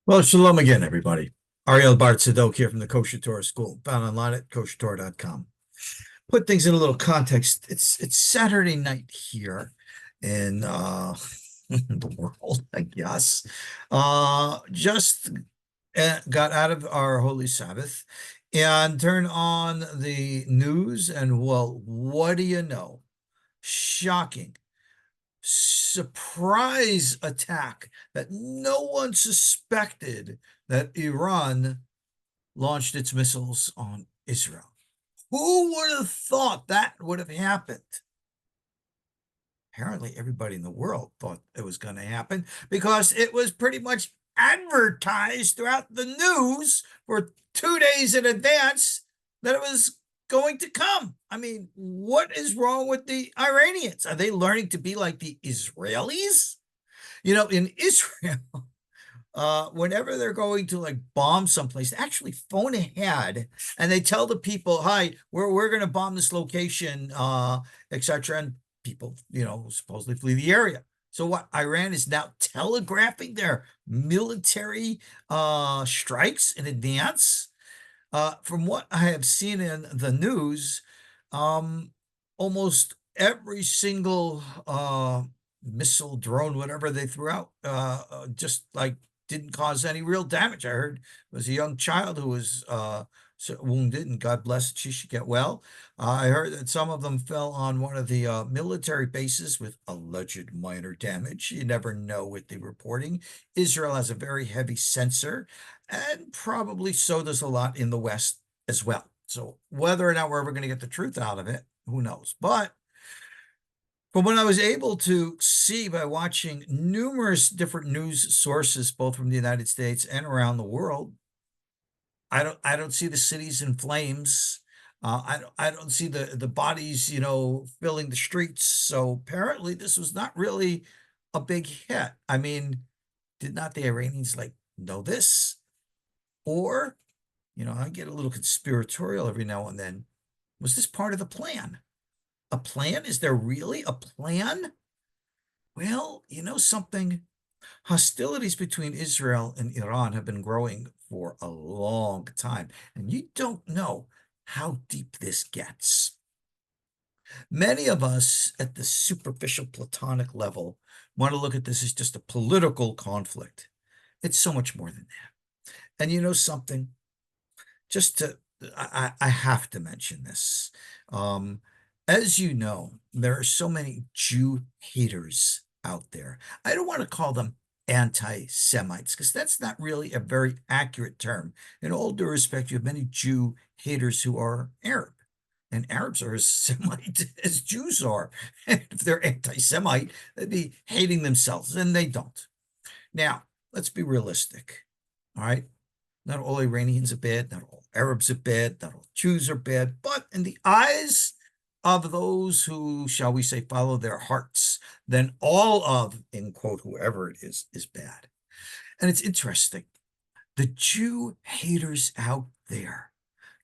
Well, shalom again, everybody. Ariel Tzadok here from the KosherTorah School, found online at koshertorah.com. Put things in a little context. It's Saturday night here in the world, I guess. Just got out of our holy Sabbath and turned on the news, and well, what do you know? Shocking surprise attack that no one suspected that Iran launched its missiles on Israel. Who would have thought that would have happened? Apparently, everybody in the world thought it was going to happen because it was pretty much advertised throughout the news for 2 days in advance that it was going to come. I mean, what is wrong with the Iranians? Are they learning to be like the Israelis? You know, in Israel, whenever they're going to like bomb someplace, they actually phone ahead and they tell the people, "Hi, we're going to bomb this location, etc." And people, supposedly flee the area. So what? Iran is now telegraphing their military strikes in advance. From what I have seen in the news, um, almost every single missile, drone, whatever they threw out, just like didn't cause any real damage. I heard it was a young child who was wounded, and God bless it, she should get well. I heard that some of them fell on one of the military bases with alleged minor damage. You never know with the reporting. Israel has a very heavy sensor, and probably so does a lot in the West as well. So whether or not we're ever going to get the truth out of it, who knows? But from what I was able to see by watching numerous different news sources, both from the United States and around the world, I don't see the cities in flames. I don't see the bodies, filling the streets. So apparently this was not really a big hit. I mean, did not the Iranians like know this? Or, I get a little conspiratorial every now and then. Was this part of the plan? A plan? Is there really a plan? Well, you know something? Hostilities between Israel and Iran have been growing for a long time, and you don't know how deep this gets. Many of us at the superficial platonic level want to look at this as just a political conflict. It's so much more than that. And you know something? Just to, I have to mention this. Um, as you know, there are so many Jew haters out there. I don't want to call them anti-Semites because that's not really a very accurate term. In all due respect, you have many Jew haters who are Arab, and Arabs are as Semite as Jews are. And if they're anti-Semite, they'd be hating themselves, and they don't. Now, let's be realistic. All right. Not all Iranians are bad, not all Arabs are bad, not all Jews are bad, but in the eyes of those who, shall we say, follow their hearts, then all of, in quote, whoever it is bad. And it's interesting. The Jew haters out there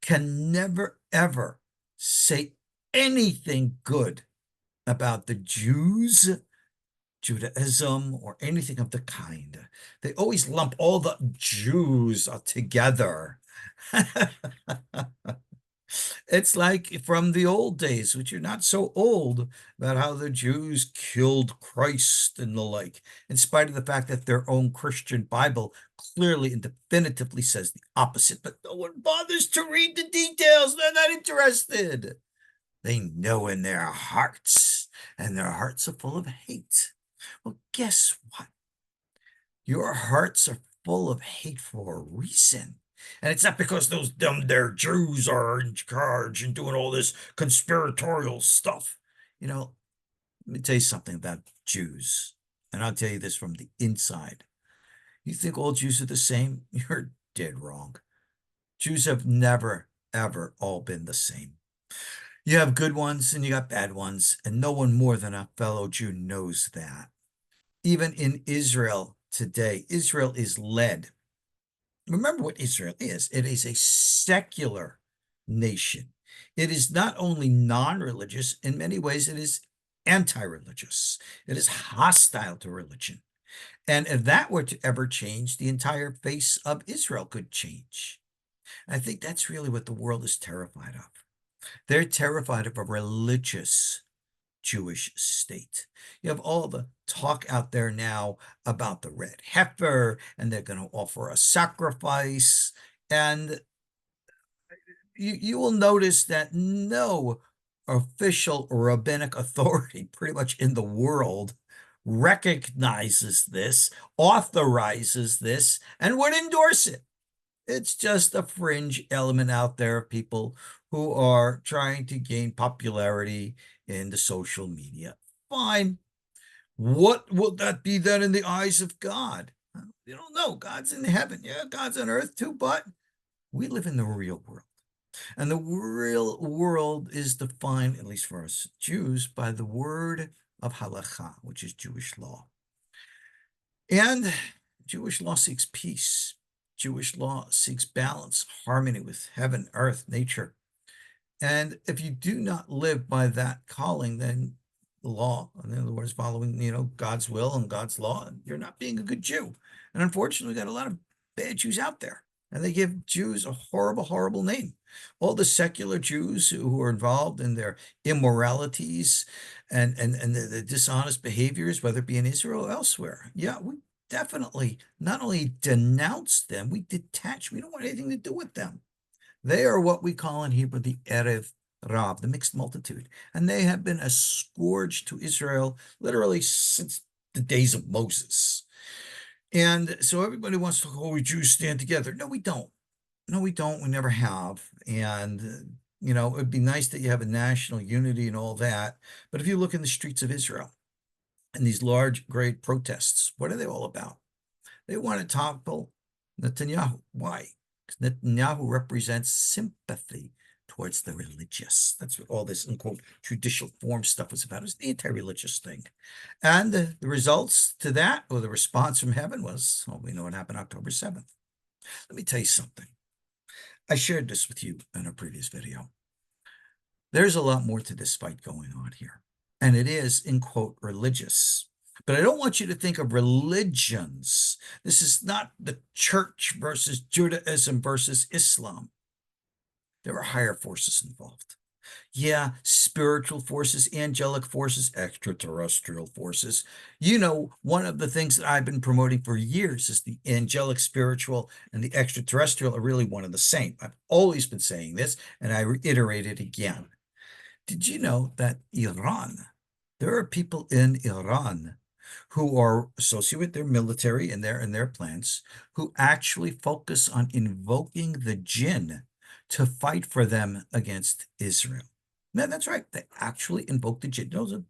can never, ever say anything good about the Jews, Judaism, or anything of the kind. They always lump all the Jews together. It's like from the old days, which are not so old, about how the Jews killed Christ and the like, in spite of the fact that their own Christian Bible clearly and definitively says the opposite. But no one bothers to read the details. They're not interested. They know in their hearts, and their hearts are full of hate. Well, guess what? Your hearts are full of hate for a reason. And it's not because those dumb there Jews are in charge and doing all this conspiratorial stuff. Let me tell you something about Jews. And I'll tell you this from the inside. You think all Jews are the same? You're dead wrong. Jews have never, ever all been the same. You have good ones and you got bad ones, and no one more than a fellow Jew knows that. Even in Israel today, Israel is led. Remember what Israel is. It is a secular nation. It is not only non-religious, in many ways, it is anti-religious. It is hostile to religion. And if that were to ever change, the entire face of Israel could change. And I think that's really what the world is terrified of. They're terrified of a religious Jewish state. You have all the talk out there now about the red heifer, and they're going to offer a sacrifice. And you will notice that no official rabbinic authority pretty much in the world recognizes this, authorizes this, and would endorse it. It's just a fringe element out there of people who are trying to gain popularity in the social media. Fine. What will that be then in the eyes of God? You don't know. God's in heaven. Yeah, God's on earth too, but we live in the real world. And the real world is defined, at least for us Jews, by the word of halakha, which is Jewish law. And Jewish law seeks peace. Jewish law seeks balance, harmony with heaven, earth, nature. And if you do not live by that calling, then the law, in other words, following, God's will and God's law, you're not being a good Jew. And unfortunately, we got a lot of bad Jews out there, and they give Jews a horrible, horrible name. All the secular Jews who are involved in their immoralities and the dishonest behaviors, whether it be in Israel or elsewhere. Yeah, we definitely not only denounce them, we detach. We don't want anything to do with them. They are what we call in Hebrew the Erev Rav, the mixed multitude. And they have been a scourge to Israel literally since the days of Moses. And so everybody wants to, oh, we Jews stand together. No, we don't. No, we don't. We never have. And, it'd be nice that you have a national unity and all that. But if you look in the streets of Israel and these large, great protests, what are they all about? They want to topple Netanyahu. Why? Because Netanyahu represents sympathy towards the religious. That's what all this, unquote, judicial form stuff is about. It's the anti-religious thing. And the results to that, or the response from heaven was, well, we know what happened October 7th. Let me tell you something. I shared this with you in a previous video. There's a lot more to this fight going on here. And it is, in quote, religious. But I don't want you to think of religions. This is not the church versus Judaism versus Islam. There are higher forces involved. Yeah, spiritual forces, angelic forces, extraterrestrial forces. One of the things that I've been promoting for years is the angelic, spiritual, and the extraterrestrial are really one and the same. I've always been saying this, and I reiterate it again. Did you know that there are people in Iran who are associated with their military and their plans, who actually focus on invoking the Jinn to fight for them against Israel? No, that's right. They actually invoke the Jinn. Those are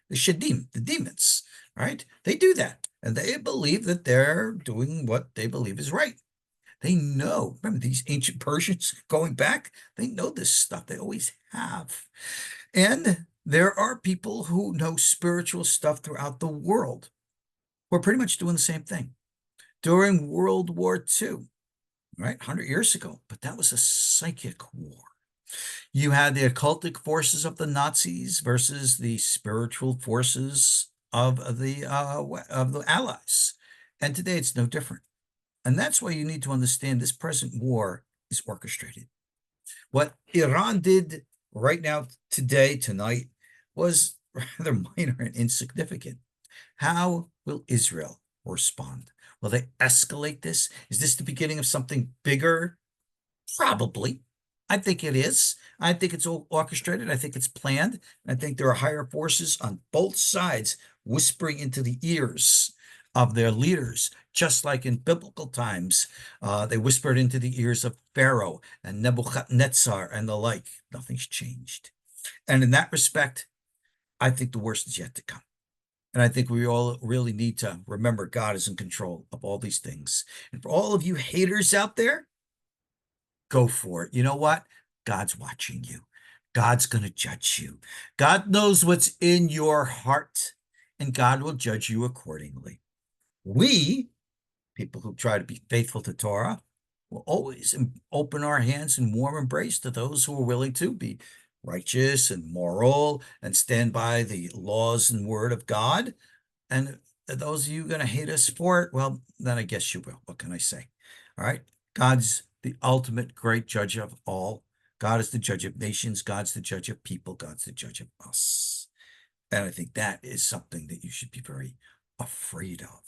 the shedim, the demons, right? They do that. And they believe that they're doing what they believe is right. They know. Remember, these ancient Persians going back, they know this stuff. They always have. And there are people who know spiritual stuff throughout the world. We're pretty much doing the same thing. During World War II, right, 100 years ago, but that was a psychic war. You had the occultic forces of the Nazis versus the spiritual forces of the Allies. And today it's no different. And that's why you need to understand this present war is orchestrated. What Iran did right now, today, tonight, was rather minor and insignificant. How will Israel respond? Will they escalate this? Is this the beginning of something bigger? Probably. I think it is. I think it's all orchestrated. I think it's planned. I think there are higher forces on both sides whispering into the ears of their leaders, just like in biblical times. They whispered into the ears of Pharaoh and Nebuchadnezzar and the like. Nothing's changed. And in that respect, I think the worst is yet to come. And I think we all really need to remember God is in control of all these things. And for all of you haters out there, go for it. You know what? God's watching you. God's going to judge you. God knows what's in your heart, and God will judge you accordingly. We, people who try to be faithful to Torah, will always open our hands in warm embrace to those who are willing to be righteous and moral and stand by the laws and word of God. And those of you going to hate us for it, well, then I guess you will. What can I say? All right. God's the ultimate great judge of all. God is the judge of nations. God's the judge of people. God's the judge of us. And I think that is something that you should be very afraid of,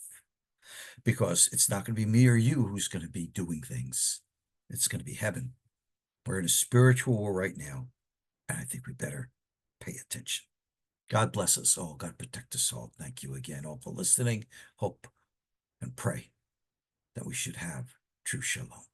because it's not going to be me or you who's going to be doing things. It's going to be heaven. We're in a spiritual war right now, and I think we better pay attention. God bless us all. God protect us all. Thank you again all for listening. Hope and pray that we should have true shalom.